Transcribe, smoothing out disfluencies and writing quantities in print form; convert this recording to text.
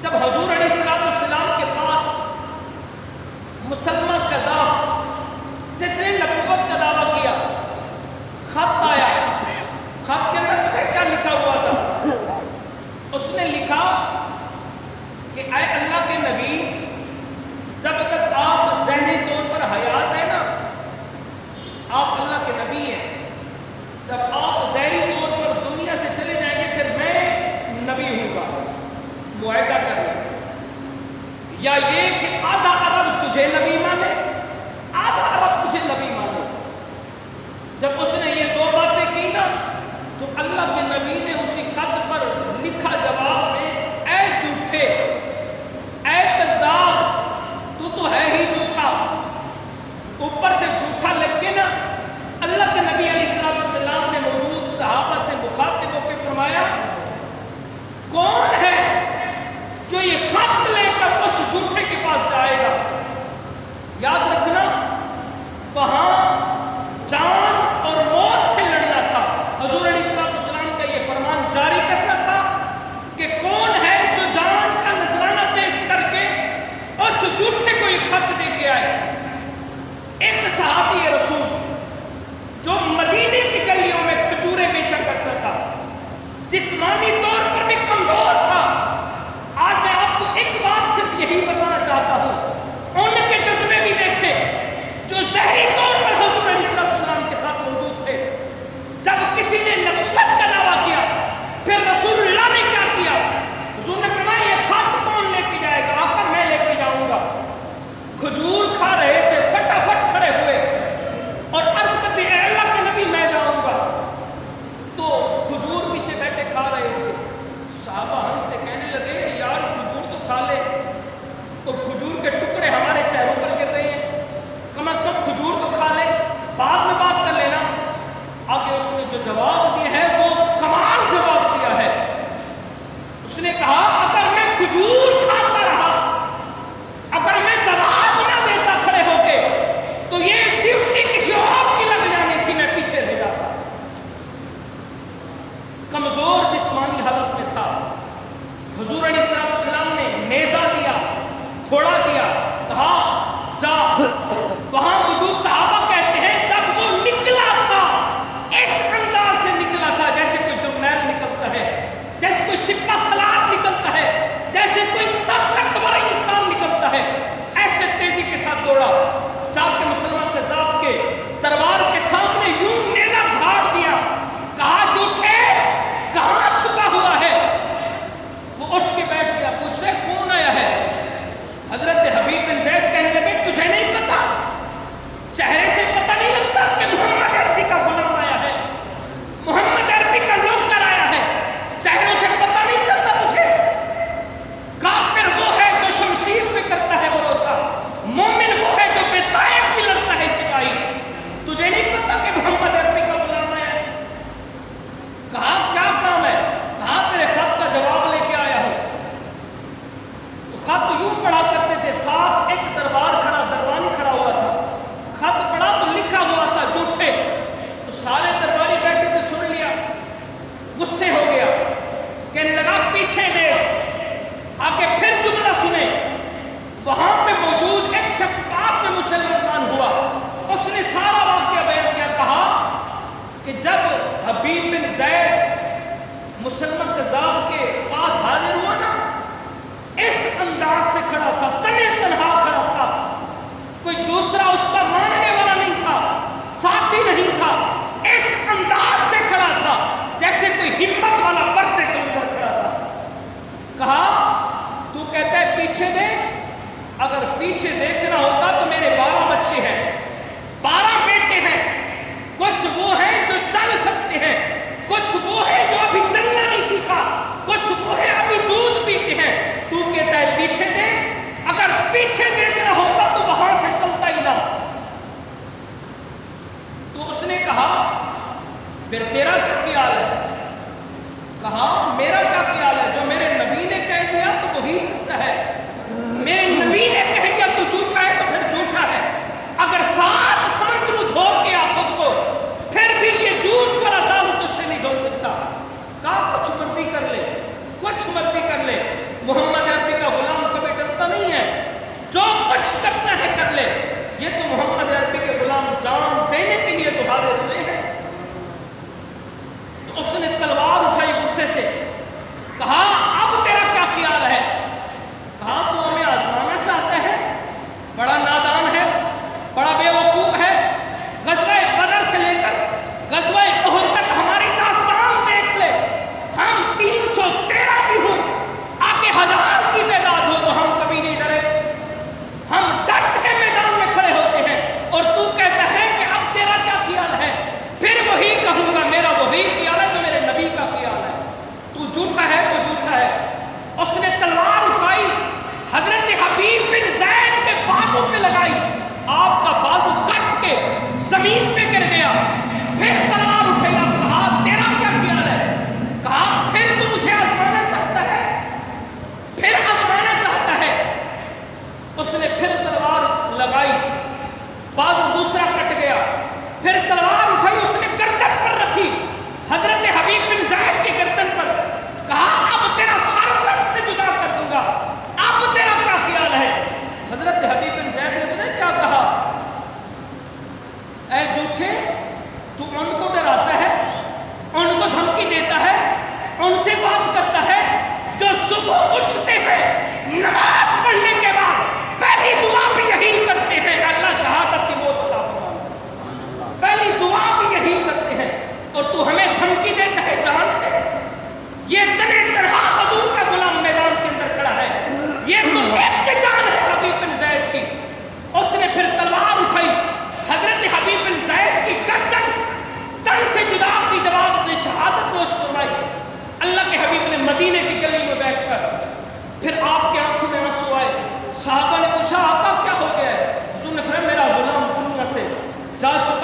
جب حضور علیہ السلام کے پاس مسلمہ کذاب جس نے نبوت کا دعویٰ کیا خط آیا، خط کے اندر پتہ ہے کیا لکھا ہوا تھا؟ اس نے لکھا کہ اے اللہ کے نبی، جب تک آپ ظاہری طور پر حیات ہیں نا، آپ اللہ کے نبی ہیں، جب آپ ظاہری طور پر دنیا سے چلے جائیں گے پھر میں نبی ہوں گا، معاہدہ کر لیں، یا یہ کہ آدھا عرب تجھے نبی مانے، آدھا عرب تجھے نبی مانے۔ جب اس نے یہ دو باتیں کی نا تو اللہ کے نبی نے اسی خط پر لکھا جواب میں، اے جھوٹے، اے کذاب، تو ہے ہی جھوٹا، اوپر سے جھوٹا لگ کے نا اللہ کے نبی علیہ السلام نے موجود صحابہ سے مخاطب ہو کے فرمایا، کون ہے جو یہ خط لے کر اس جھوٹے کے پاس جائے گا؟ یاد رکھنا وہاں جان اور موت سے لڑنا تھا، حضور علیہ السلام کا یہ فرمان جاری کرنا تھا کہ کون ہے جو جان کا نذرانہ پیش کر کے اس جھوٹے کو یہ خط دے کے آئے۔ ایک صحابی رسول جو مدینے کی گلیوں میں کھجوریں بیچا کرتا تھا، جسمانی طور پر بھی کمزور تھا، آج میں آپ کو ایک بات صرف یہی بتانا چاہتا ہوں، ان کے جذبے بھی دیکھیں جو ظاہری طور پر حضور علیہ السلام کے ساتھ موجود تھے۔ جب کسی نے نبوت کا دعویٰ کیا پھر رسول اللہ نے کیا کیا؟ حضور نے فرمایا یہ خط کون لے کے جائے گا؟ آقا میں لے کے جاؤں گا۔ کھجور کھا رہے تھے، فٹافٹ کھڑے ہوئے اور عرض کرتے ہیں اے اللہ کے نبی میں جاؤں گا، تو کھجور پیچھے بیٹھے کھا رہے تھے، صحابہ ہم سے کہنے لگے یار کھجور تو کھا لے، تو کھجور کے ٹکڑے ہمارے چہروں پر گر رہے ہیں، کم از کم کھجور تو کھا لے، بعد میں بات کر لینا۔ آگے اس نے جو جواب دیا ہے وہ کمال جواب دیا ہے۔ اس نے کہا اگر میں کھجور کھاتا رہا، اگر میں جواب نہ دیتا کھڑے ہو کے، تو یہ ڈیوٹی کسی اور کی لگ جانی تھی، میں پیچھے رہ جاتا۔ کمزور جسمانی حالت میں تھا، حضور علیہ السلام نے نیزہ دیا، کھوڑا دیا، کہا جا۔ وہاں موجود صحابہ کہتے ہیں جب وہ نکلا تھا اس انداز سے نکلا تھا جیسے کوئی جرنیل نکلتا ہے، جیسے کوئی سپہ سالار نکلتا ہے، جیسے کوئی طاقتور انسان نکلتا ہے، ایسے تیزی کے ساتھ دوڑا، جا کے مسلمان کذاب کے دربار کے سامنے یوں نیزہ گھاڑ دیا، کہا جھوٹے کہاں چھپا ہوا ہے؟ وہ اٹھ کے بیٹھ گیا، پوچھتے ہیں کون آیا ہے؟ حضرت حبیب بن زید کہنے لگے تجھے نہیں پتا؟ چہرے سے پتہ نہیں لگتا کہ محمد عربی کا غلام آیا ہے، محمد عربی کا نوکر آیا ہے، چہروں سے پتہ نہیں چلتا تجھے؟ کافر وہ ہے جو شمشیر پہ کرتا ہے بھروسہ، مومن وہ ہے جو بے طائف بھی لڑتا ہے سپاہی، تجھے نہیں پتا کہ محمد عربی کا غلام آیا ہے؟ کہا کیا کام ہے؟ کہا تیرے خط کا جواب لے کے آیا ہوں۔ خط یوں پڑھا کرتے تھے، ساتھ ایک دربار کھڑا، دربانی کھڑا ہوا تھا، خط پڑھا تو لکھا ہوا تھا جھوٹے، تو سارے درباری بیٹھے تھے، سن لیا، غصے ہو گیا، کہنے لگا پیچھے دے، آگے پھر جملہ سنے۔ وہاں پہ موجود ایک شخص بعد میں مسلمان ہوا، اس نے سارا واقعہ بیان کیا، کہا کہ جب حبیب بن زید مسلمان کذاب کے پاس حاضر ہوا نا، اس انداز سے کھڑا تھا، تنے تنہا کھڑا تھا، کوئی دوسرا اس کا ماننے والا نہیں تھا، ساتھی نہیں تھا، اس انداز سے کھڑا تھا جیسے کوئی ہمت والا پردے کے اندر کھڑا تھا۔ کہا تو کہتا ہے پیچھے دیکھ، اگر پیچھے دیکھنا ہوتا تو میرے 12 بچے ہیں، 12 بیٹے ہیں، کچھ وہ ہیں جو چل سکتے ہیں، کچھ وہ ہیں جو ابھی چلنا نہیں سیکھا، کچھ وہ ہیں ابھی دودھ پیتے ہیں، تو کہتا ہے پیچھے دیکھ، اگر پیچھے دیکھنا ہوتا تو وہاں سے چلتا ہی نہ۔ تو اس نے کہا پھر تیرا کیا خیال ہے؟ کہا میرا کیا خیال ہے، جو میرے نبی نے کہہ دیا تو وہی سچا ہے، میرے نبی نے کہہ دیا تو جھوٹا ہے تو پھر جھوٹا ہے، اگر 7 سمندر دھو کے آ خود کو پھر بھی یہ جھوٹ والا دام تجھ سے نہیں دھو سکتا۔ کہا کچھ مرضی کر لے، کچھ مرضی کر لے، محمد عربی یہ تو محمد عربی کے غلام جان دینے کے لیے تو حاضر ہوئے ہیں. تو اس نے تلوار اٹھائی غصے سے, کہا اب تیرا کیا خیال ہے؟ کہا تو ہمیں آزمانا چاہتا ہے, بڑا نادان ہے, بڑا بے وقوف ہے. غزوہ بدر سے لے کر غزوہ احد تک ہماری داستان دیکھ لے, ہم 313 بھی ہوں, آگے 1000 کی تعداد ہو تو ہم کبھی نہیں ڈرے. ہم ڈٹ کے میدان میں کھڑے ہوتے ہیں, اور تو کہتا ہے کہ اب تیرا کیا خیال ہے؟ پھر وہی کہوں گا, میرا وہی خیال ہے جو میرے نبی کا خیال ہے. تو جھوٹا ہے تو جھوٹا ہے. اس نے تلوار اٹھائی, حضرت حبیب بن زید کے بازو پہ لگائی, آپ کا بازو کٹ کے زمین پہ گر گیا. پھر تلوار اٹھائی, آپ کہا تیرا کیا خیال ہے؟ کہا پھر تو مجھے آزمانا چاہتا ہے, پھر آزمانا چاہتا ہے. اس نے پھر تلوار لگائی, بازو دوسرا کٹ گیا. پھر تلوار اٹھائی, اس نے گردن پر رکھی, حضرت حبیب بن زید کی گردن پر. کہا اب تیرا سر تن سے جدا کر دوں گا, اب تیرا کیا خیال ہے؟ حضرت حبیب بن زید نے پتہ کیا کہا؟ اے جھوٹے, تو ان کو ڈراتا ہے, ان کو دھمکی دیتا ہے, ان سے بات کرتا ہے جو صبح اٹھتے ہیں نماز پڑھنے کے بعد پہلی دعا بھی یہی کرتے ہیں, اللہ شہادت کی موت عطا فرمائے. پہلی دعا بھی یہی کرتے ہیں, اور تو ہمیں دھمکی دیتا ہے جان سے. یہ تنے طرح حضور کا غلام میدان کے اندر کھڑا ہے, یہ تو ایک کی جان ہے حبیب بن زید کی. اس نے پھر تلوار اٹھائی, حضرت حبیب بن زید کی گردن تن سے جدا کی, جب آپ نے شہادت نوش فرمائی. اللہ کے حبیب نے مدینے کی گلی میں بیٹھ کر پھر آپ کی آنکھوں میں آنسو آئے. صحابہ نے پوچھا آقا کیا ہو گیا ہے؟ حضور نے فرمایا میرا غلام دنیا سے جا چکا